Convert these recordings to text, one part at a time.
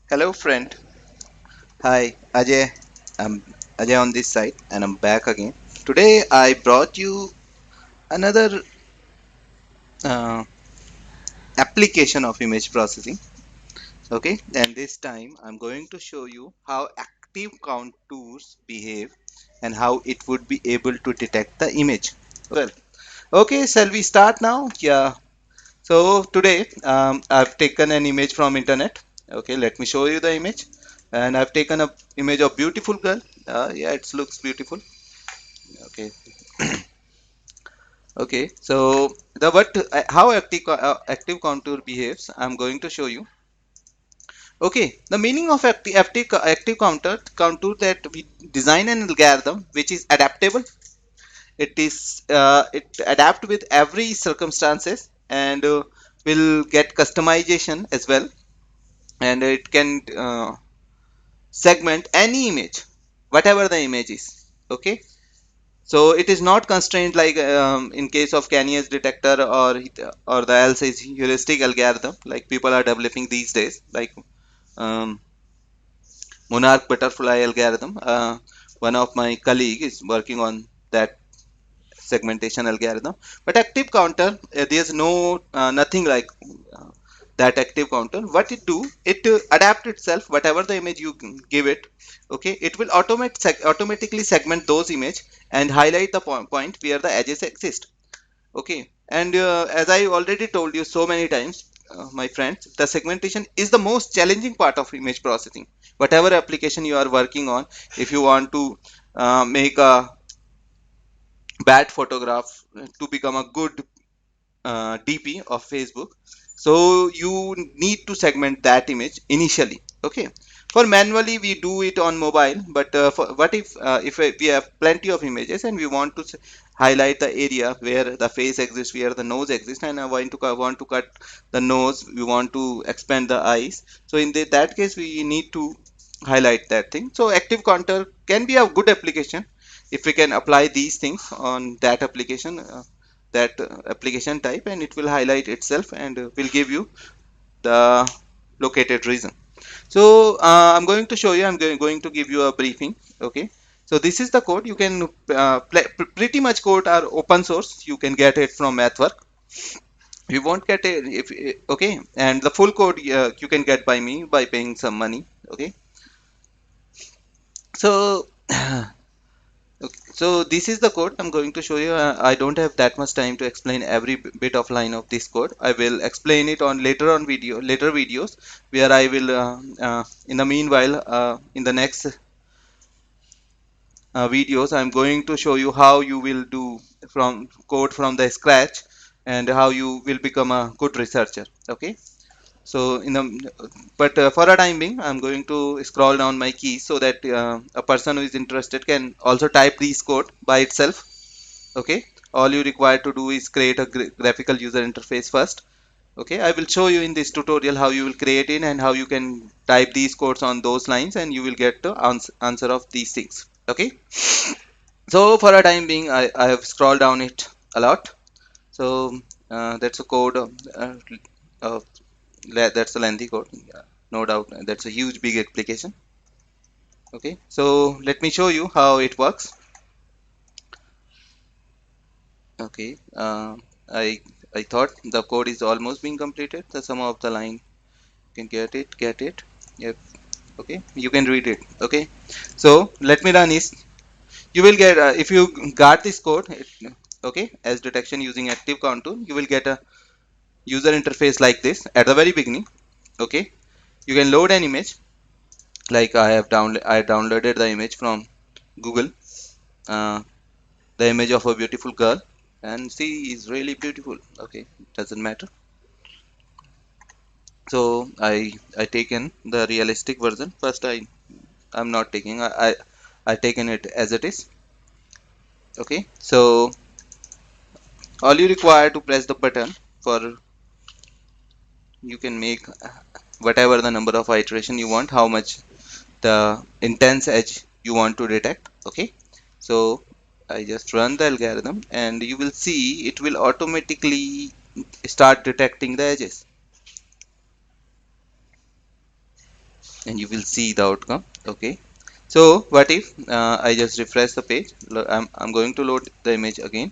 Hello, friend. Hi, Ajay. I'm Ajay on this side, and I'm back again. Today, I brought you another uh, application of image processing. Okay, and this time I'm going to show you how active contours behave and how it would be able to detect the image. Well, okay, shall we start now? Yeah. So today, I've taken an image from internet. Okay, let me show you the image, and I've taken a image of beautiful girl. Yeah, it looks beautiful. Okay, okay. So the what how active contour behaves, I'm going to show you. Okay, the meaning of active contour that we design an algorithm which is adaptable. It adapt with every circumstances and will get customization as well, and it can segment any image, whatever the image is. Okay, so it is not constrained like in case of Canier's detector or the else is heuristic algorithm like people are developing these days, like um, monarch butterfly algorithm. One of my colleague is working on that segmentation algorithm. But active counter, there's no nothing like uh, that active counter. What it do, it adapt itself whatever the image you give it. Okay, it will automatically segment those image and highlight the point where the edges exist. Okay, and as I already told you so many times, my friends, the segmentation is the most challenging part of image processing. Whatever application you are working on, if you want to make a bad photograph to become a good DP of Facebook. So you need to segment that image initially. Okay. For manually we do it on mobile, but for, what if we have plenty of images and we want to highlight the area where the face exists, where the nose exists, and I want to cut the nose, we want to expand the eyes. So in that case, we need to highlight that thing. So active counter can be a good application if we can apply these things on that application. Application type, and it will highlight itself and will give you the located region. So I'm going to show you, going to give you a briefing. Okay, so this is the code. You can pretty much code are open source, you can get it from Mathwork. You won't get it if okay, and the full code you can get by me by paying some money. Okay, so okay, so this is the code I'm going to show you. I don't have that much time to explain every bit of line of this code. I will explain it on later videos where I will in the meanwhile in the next videos I'm going to show you how you will do from code from the scratch and how you will become a good researcher. Okay. So in the for a time being, I'm going to scroll down my keys so that a person who is interested can also type this code by itself. Okay, all you require to do is create a graphical user interface first. Okay, I will show you in this tutorial how you will create it and how you can type these codes on those lines and you will get the answer of these things. Okay, so for a time being, I have scrolled down it a lot. So that's a code uh, that's a lengthy code. Yeah, no doubt, that's a huge big application. Okay, so let me show you how it works. Okay, I thought the code is almost being completed. The sum of the line, you can get it. Yep. Okay, you can read it. Okay, so let me run this. You will get if you got this code. Okay, as detection using active contour, you will get a user interface like this at the very beginning. Okay, you can load an image. Like I downloaded the image from Google. Uh, the image of a beautiful girl, and she is really beautiful. Okay, doesn't matter. So I taken the realistic version first. I'm not taking I taken it as it is. Okay, so all you require to press the button for, you can make whatever the number of iteration you want, how much the intense edge you want to detect. Okay, so I just run the algorithm and you will see it will automatically start detecting the edges. and you will see the outcome. Okay, so what if I just refresh the page. I'm going to load the image again.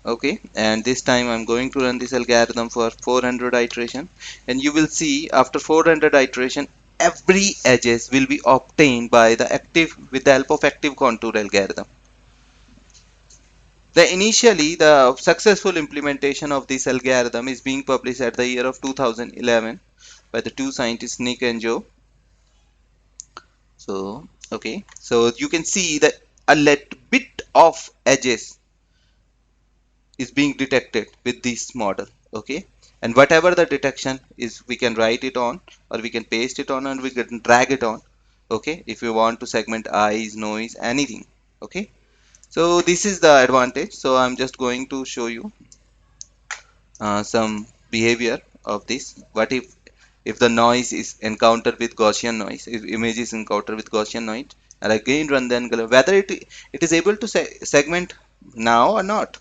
Okay, and this time I'm going to run this algorithm for 400 iteration, and you will see after 400 iteration every edges will be obtained by the active with the help of active contour algorithm. The successful implementation of this algorithm is being published at the year of 2011 by the two scientists Nick and Joe. So okay, so you can see that a little bit of edges is being detected with this model. Okay, and whatever the detection is, we can write it on, or we can paste it on, and we can drag it on. Okay, if you want to segment eyes, noise, anything. Okay, so this is the advantage. So I'm just going to show you some behavior of this. What if the noise is encountered with Gaussian noise, if image is encountered with Gaussian noise, and again run the algorithm, whether it is able to segment now or not?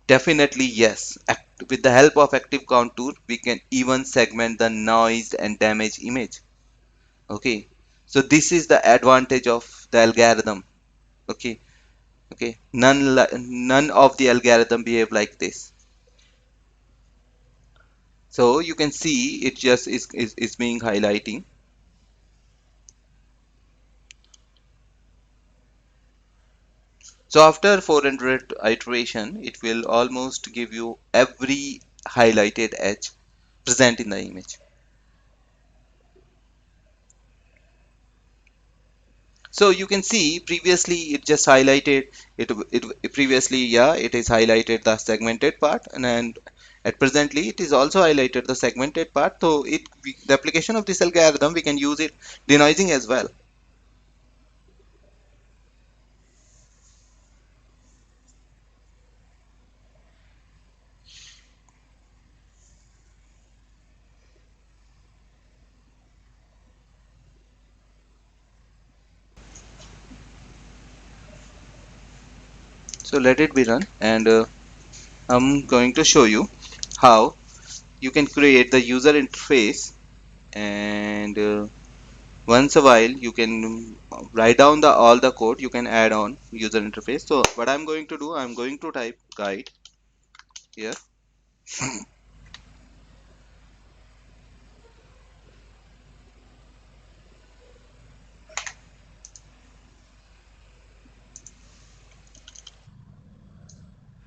Definitely yes. With the help of active contour, we can even segment the noise and damaged image. Okay, so this is the advantage of the algorithm. Okay, okay, none of the algorithm behave like this. So you can see it just is being highlighting. So after 400 iteration, it will almost give you every highlighted edge present in the image. So you can see previously it just highlighted it previously, yeah, it is highlighted the segmented part, and then at presently it is also highlighted the segmented part. So the application of this algorithm, we can use it denoising as well. So let it be run, and I'm going to show you how you can create the user interface, and once a while you can write down the all the code you can add on user interface. So what I'm going to do, I'm going to type guide here.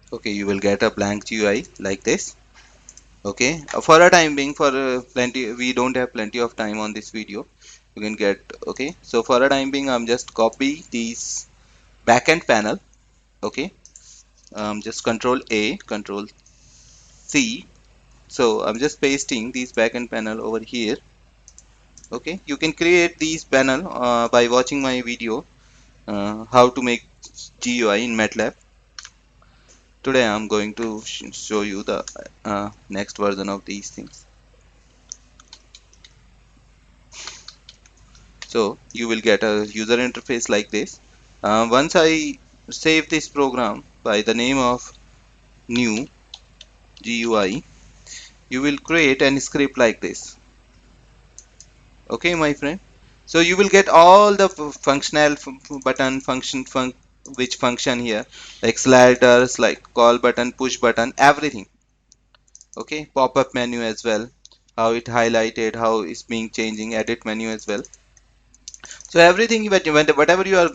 Okay, you will get a blank GUI like this. Okay, for a time being, for plenty, we don't have plenty of time on this video. You can get, okay, so for a time being, I'm just copy these backend panel. Okay, just control A, control C. So I'm just pasting these backend panel over here. Okay, you can create these panel by watching my video how to make GUI in MATLAB. Today I'm going to show you the next version of these things. So you will get a user interface like this. Once I save this program by the name of new GUI, you will create a script like this. Okay, my friend. So you will get all the functional button which function here, like sliders, like call button, push button, everything. Okay, pop-up menu as well, how it highlighted, how it's being changing, edit menu as well. So everything whatever you are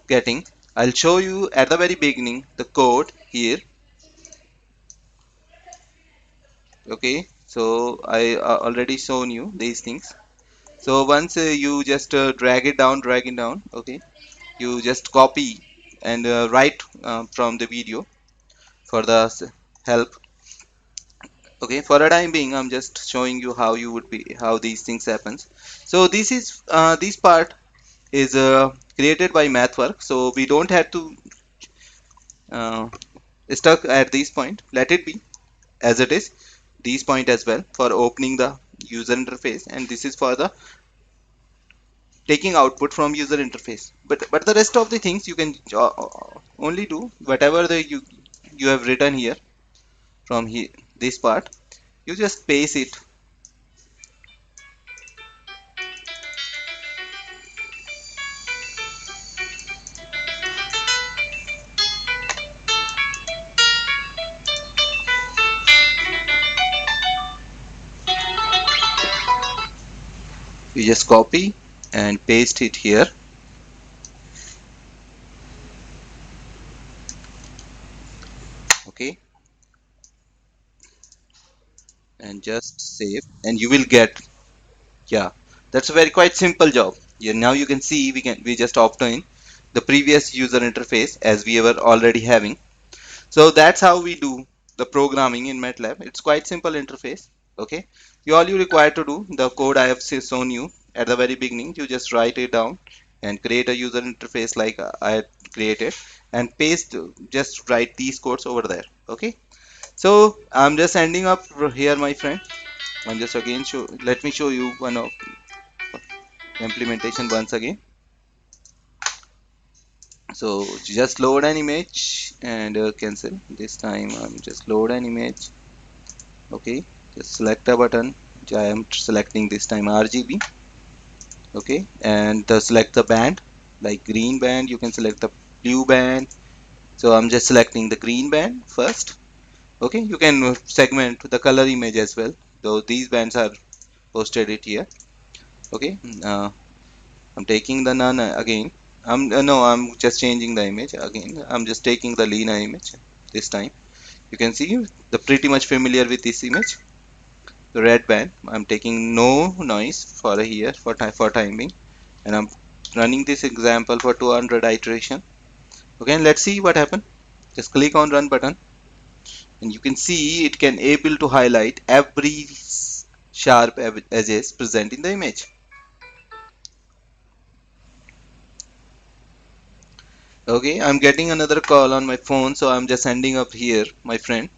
getting, I'll show you at the very beginning the code here. Okay, so I already shown you these things. So once you just drag it down. Okay, you just copy and write from the video for the help. Okay, for a time being, I'm just showing you how you would be how these things happens. So this part is created by MathWork, so we don't have to uh, stuck at this point. Let it be as it is, this point as well for opening the user interface, and this is for the taking output from user interface. But the rest of the things you can only do whatever you have written here from here, this part, you just paste it. You just copy and paste it here. Okay, and just save, and you will get, yeah, that's a very quite simple job. Yeah, now you can see we just obtain the previous user interface as we were already having. So that's how we do the programming in MATLAB. It's quite simple interface. Okay, all you require to do, the code I have shown you at the very beginning, you just write it down and create a user interface like I had created, and paste, just write these codes over there. Okay, so I'm just ending up here, my friend. I'm just again show. Let me show you one of implementation once again. So just load an image and cancel. This time I'm just load an image. Okay, just select a button. I am selecting this time RGB. Okay, and select the band, like green band. You can select the blue band. So I'm just selecting the green band first. Okay, you can segment the color image as well, though these bands are posted it here. Okay, I'm taking the none again. No, I'm just changing the image again. I'm just taking the Lena image this time. You can see the pretty much familiar with this image. The red band. I'm taking no noise for here for timing, and I'm running this example for 200 iteration. Okay, and let's see what happened. Just click on run button, and you can see it can able to highlight every sharp edges present in the image. Okay, I'm getting another call on my phone, so I'm just ending up here, my friend.